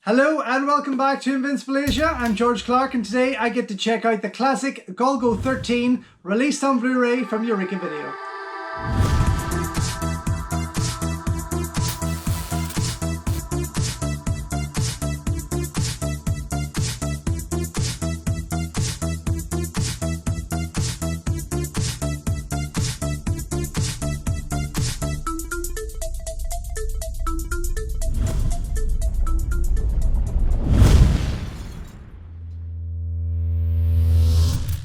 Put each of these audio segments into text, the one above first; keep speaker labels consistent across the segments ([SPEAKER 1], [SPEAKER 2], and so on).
[SPEAKER 1] Hello and welcome back to Invincible Asia. I'm George Clark and today I get to check out the classic Golgo 13 released on Blu-ray from Eureka Video.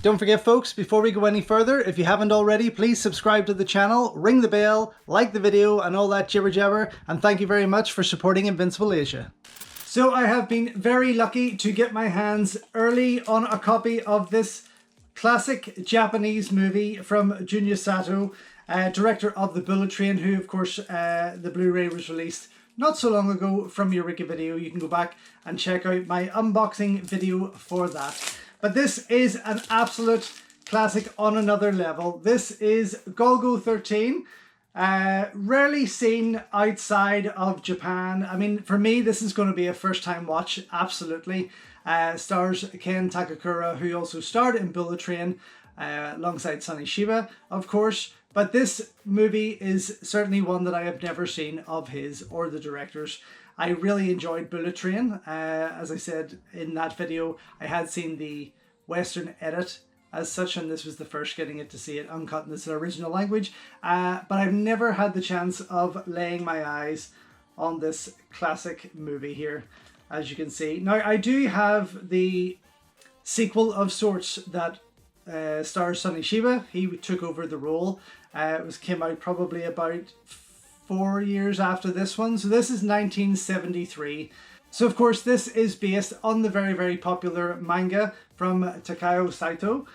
[SPEAKER 1] Don't forget folks, before we go any further, if you haven't already, please subscribe to the channel, ring the bell, like the video and all that jibber jabber, and thank you very much for supporting Invincible Asia. So I have been very lucky to get my hands early on a copy of this classic Japanese movie from Junya Sato, director of The Bullet Train, who of course the Blu-ray was released not so long ago from Eureka Video. You can go back and check out my unboxing video for that. But this is an absolute classic on another level. This is Golgo 13, rarely seen outside of Japan. I mean, for me, this is going to be a first time watch, absolutely. Stars Ken Takakura, who also starred in Bullet Train, alongside Sonny Shiba, of course. But this movie is certainly one that I have never seen of his or the director's. I really enjoyed Bullet Train. As I said in that video, I had seen the Western edit as such, and this was the first getting it to see it uncut in its original language. But I've never had the chance of laying my eyes on this classic movie here, as you can see. Now, I do have the sequel of sorts that stars Sonny Shiba. He took over the role. Came out probably about 4 years after this one. So this is 1973. So of course this is based on the very, very popular manga from Junya Sato.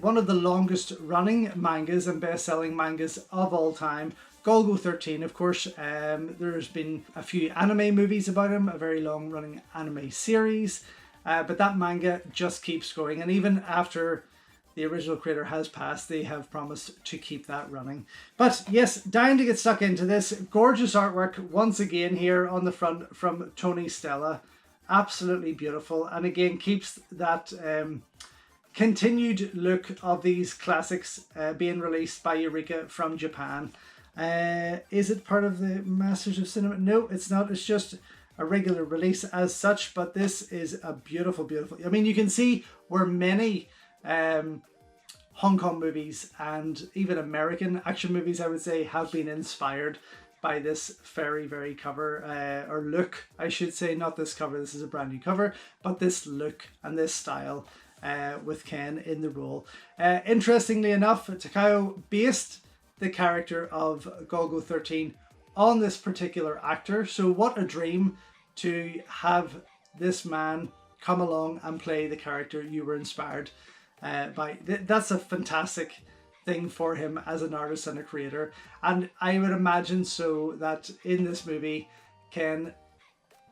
[SPEAKER 1] One of the longest running mangas and best-selling mangas of all time. Golgo 13, of course. There's been a few anime movies about him, a very long running anime series. But that manga just keeps going. And even after the original creator has passed, they have promised to keep that running. But yes, dying to get stuck into this. Gorgeous artwork once again here on the front from Tony Stella. Absolutely beautiful. And again, keeps that continued look of these classics being released by Eureka from Japan. Is it part of the Masters of Cinema? No, it's not. It's just a regular release as such. But this is a beautiful, beautiful. I mean, you can see where many Hong Kong movies and even American action movies, I would say, have been inspired by this very, very cover, or look, I should say, not this cover, this is a brand new cover, but this look and this style with Ken in the role. Interestingly enough, Takao based the character of Golgo 13 on this particular actor, so what a dream to have this man come along and play the character you were inspired by. That's a fantastic thing for him as an artist and a creator, and I would imagine so that in this movie Ken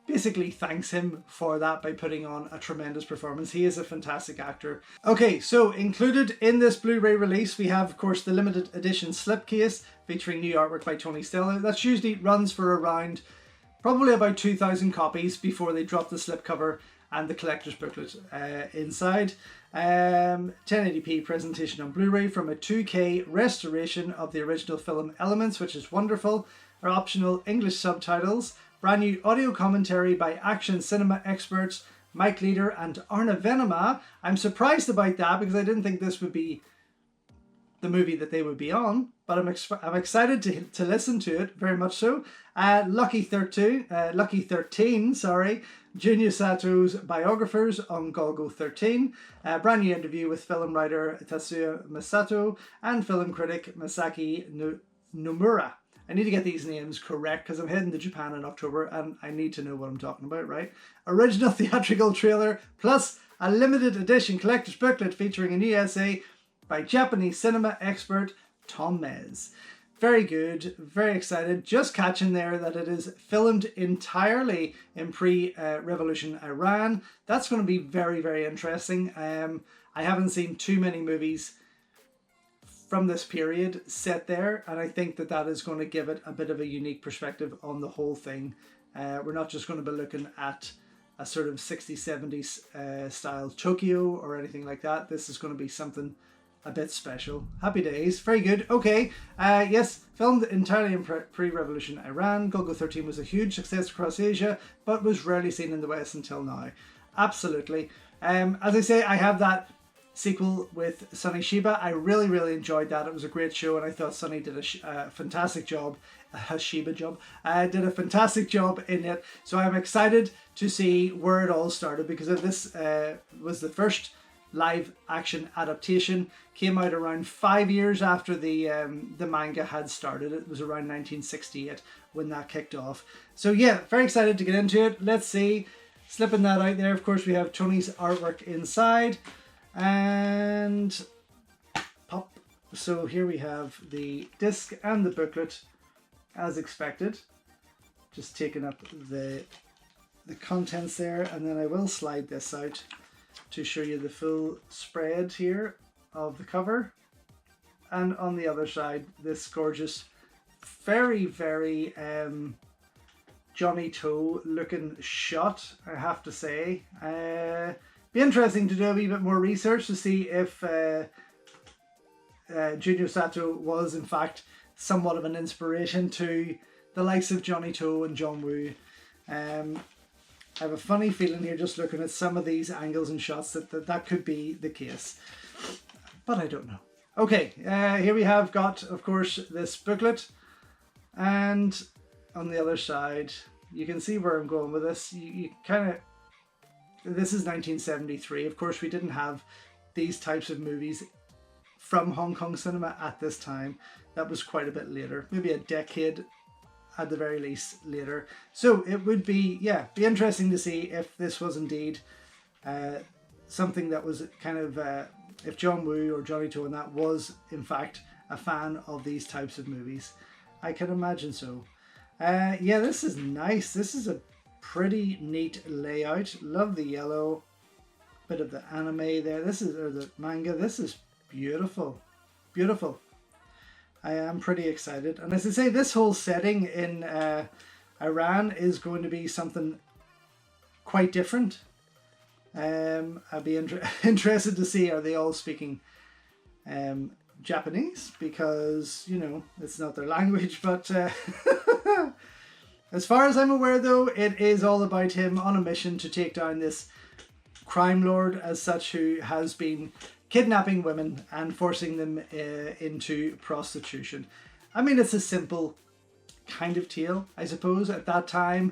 [SPEAKER 1] basically thanks him for that by putting on a tremendous performance. He is a fantastic actor. Okay, so included in this Blu-ray release we have of course the limited edition slipcase featuring new artwork by Tony Stella. That's usually runs for around probably about 2,000 copies before they drop the slipcover and the collector's booklet inside. 1080p presentation on Blu-ray from a 2K restoration of the original film elements, which is wonderful. Our optional English subtitles, brand new audio commentary by action cinema experts Mike Leader and Arna Venema. I'm surprised about that because I didn't think this would be the movie that they would be on, but I'm excited to listen to it, very much so. Lucky 13, Junya Sato's biographers on Golgo 13. Brand new interview with film writer Tatsuya Masato and film critic Masaki Nomura. I need to get these names correct because I'm heading to Japan in October and I need to know what I'm talking about, right? Original theatrical trailer plus a limited edition collector's booklet featuring a new essay by Japanese cinema expert Tom Mez. Very good, very excited. Just catching there that it is filmed entirely in pre-revolution Iran. That's going to be very, very interesting. I haven't seen too many movies from this period set there, and I think that that is going to give it a bit of a unique perspective on the whole thing We're not just going to be looking at a sort of 60s, 70s style Tokyo or anything like that. This is going to be something a bit special. Happy days. Very good. Okay. Yes, filmed entirely in pre-revolution Iran, Golgo 13 was a huge success across Asia, but was rarely seen in the West until now. Absolutely. As I say, I have that sequel with Sonny Shiba. I really, really enjoyed that. It was a great show, and I thought Sonny did a fantastic job. Did a fantastic job in it. So I'm excited to see where it all started, because this was the first live action adaptation. Came out around 5 years after the manga had started. It was around 1968 when that kicked off. So yeah, very excited to get into it. Let's see. Slipping that out there, of course, we have Tony's artwork inside. And pop. So here we have the disc and the booklet as expected. Just taking up the contents there, and then I will slide this out to show you the full spread here of the cover. And on the other side, this gorgeous, very, very Johnny Toe looking shot, I have to say. Be interesting to do a wee bit more research to see if Junya Sato was in fact somewhat of an inspiration to the likes of Johnny Toe and John Woo. I have a funny feeling here just looking at some of these angles and shots that could be the case, but I don't know. Okay, here we have got, of course, this booklet, and on the other side, you can see where I'm going with this. You kind of, this is 1973. Of course, we didn't have these types of movies from Hong Kong cinema at this time. That was quite a bit later, maybe a decade at the very least later. So it would be, yeah, be interesting to see if this was indeed something that was kind of, if John Woo or Johnny Toe and that was in fact a fan of these types of movies. I can imagine so. Yeah, this is nice. This is a pretty neat layout. Love the yellow, bit of the anime there. This is, or the manga. This is beautiful, beautiful. I am pretty excited, and as I say, this whole setting in Iran is going to be something quite different. I'd be interested to see, are they all speaking Japanese, because, you know, it's not their language, but as far as I'm aware though, it is all about him on a mission to take down this crime lord as such, who has been kidnapping women and forcing them into prostitution. I mean, it's a simple kind of tale, I suppose, at that time.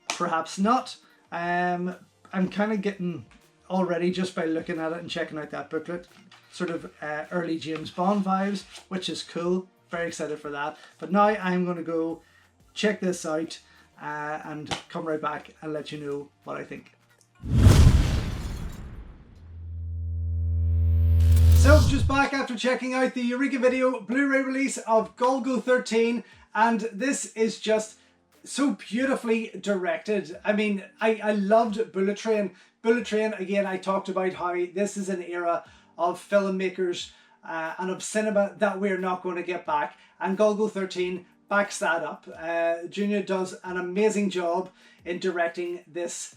[SPEAKER 1] Perhaps not. I'm kind of getting already, just by looking at it and checking out that booklet, sort of early James Bond vibes, which is cool. Very excited for that. But now I'm going to go check this out and come right back and let you know what I think. So just back after checking out the Eureka video Blu-ray release of Golgo 13, and this is just so beautifully directed. I mean, I loved Bullet Train. Bullet Train, again, I talked about how this is an era of filmmakers and of cinema that we're not going to get back, and Golgo 13 backs that up. Junya does an amazing job in directing this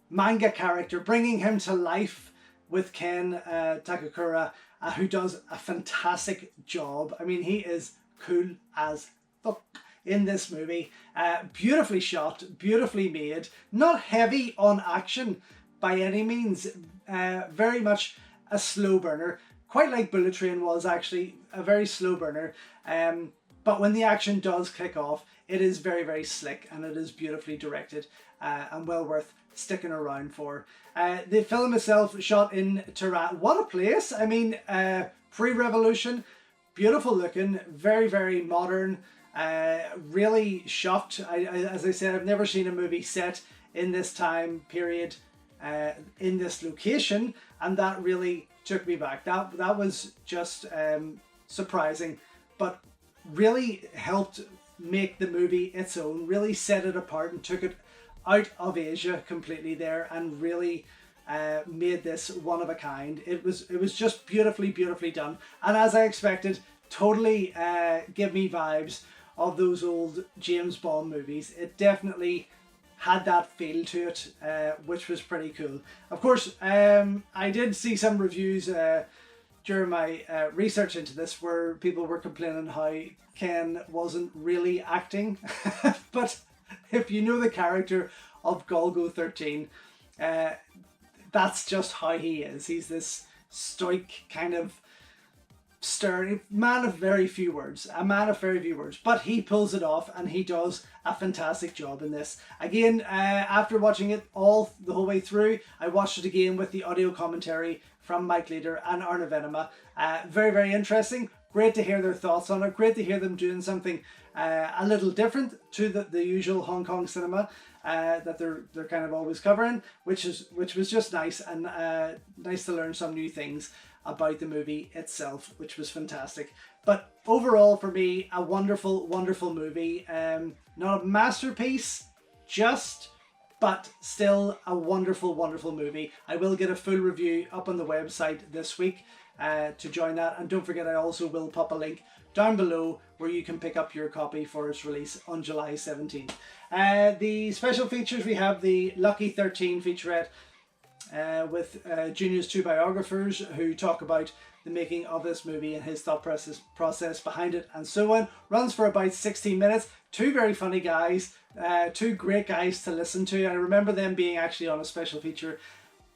[SPEAKER 1] manga character, bringing him to life with Ken Takakura, who does a fantastic job. I mean, he is cool as fuck in this movie. Beautifully shot, beautifully made, not heavy on action by any means. Very much a slow burner, quite like Bullet Train was actually, a very slow burner. But when the action does kick off, it is very, very slick, and it is beautifully directed and well worth sticking around for. The film itself shot in Tehran. What a place! I mean, pre-revolution, beautiful looking, very, very modern. Really shocked. As I said, I've never seen a movie set in this time period, in this location, and that really took me back. That was just surprising, but really helped make the movie its own, really set it apart and took it out of Asia completely there, and really made this one of a kind. It was just beautifully, beautifully done, and as I expected, totally give me vibes of those old James Bond movies. It definitely had that feel to it, which was pretty cool. Of course, I did see some reviews during my research into this where people were complaining how Ken wasn't really acting. But if you know the character of Golgo 13, that's just how he is. He's this stoic kind of stern man of very few words, but he pulls it off and he does a fantastic job in this. Again, after watching it the whole way through, I watched it again with the audio commentary from Mike Leader and Arna Venema. Very, very interesting. Great to hear their thoughts on it. Great to hear them doing something a little different to the usual Hong Kong cinema that they're kind of always covering, which was just nice, and nice to learn some new things about the movie itself, which was fantastic. But overall, for me, a wonderful, wonderful movie. Not a masterpiece, but still a wonderful, wonderful movie. I will get a full review up on the website this week to join that. And don't forget, I also will pop a link down below where you can pick up your copy for its release on July 17th. The special features, we have the Lucky 13 featurette with Junya's two biographers who talk about the making of this movie and his thought process behind it and so on. Runs for about 16 minutes. Two very funny guys, two great guys to listen to. I remember them being actually on a special feature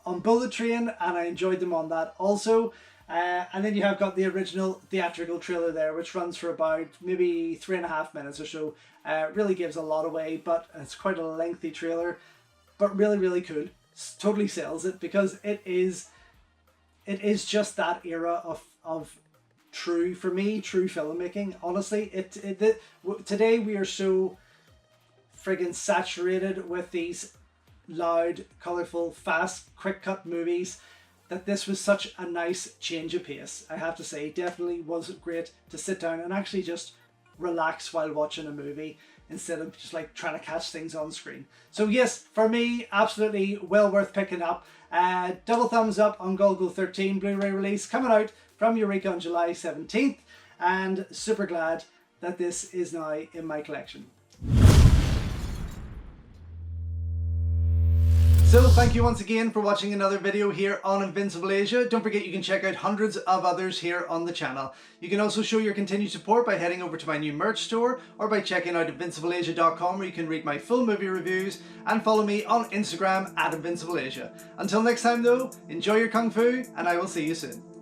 [SPEAKER 1] on Bullet Train, and I enjoyed them on that also. And then you have got the original theatrical trailer there, which runs for about maybe 3.5 minutes or so. Really gives a lot away, but it's quite a lengthy trailer, but really, really cool. Totally sells it because it is just that era of true filmmaking. Honestly, today we are so friggin' saturated with these loud, colorful, fast, quick cut movies that this was such a nice change of pace. I have to say, definitely was great to sit down and actually just relax while watching a movie, instead of just like trying to catch things on screen. So yes, for me, absolutely well worth picking up. Double thumbs up on Golgo 13 Blu-ray release, coming out from Eureka on July 17th, and super glad that this is now in my collection. So thank you once again for watching another video here on Invincible Asia. Don't forget you can check out hundreds of others here on the channel. You can also show your continued support by heading over to my new merch store or by checking out invincibleasia.com, where you can read my full movie reviews, and follow me on Instagram at InvincibleAsia. Until next time though, enjoy your Kung Fu and I will see you soon.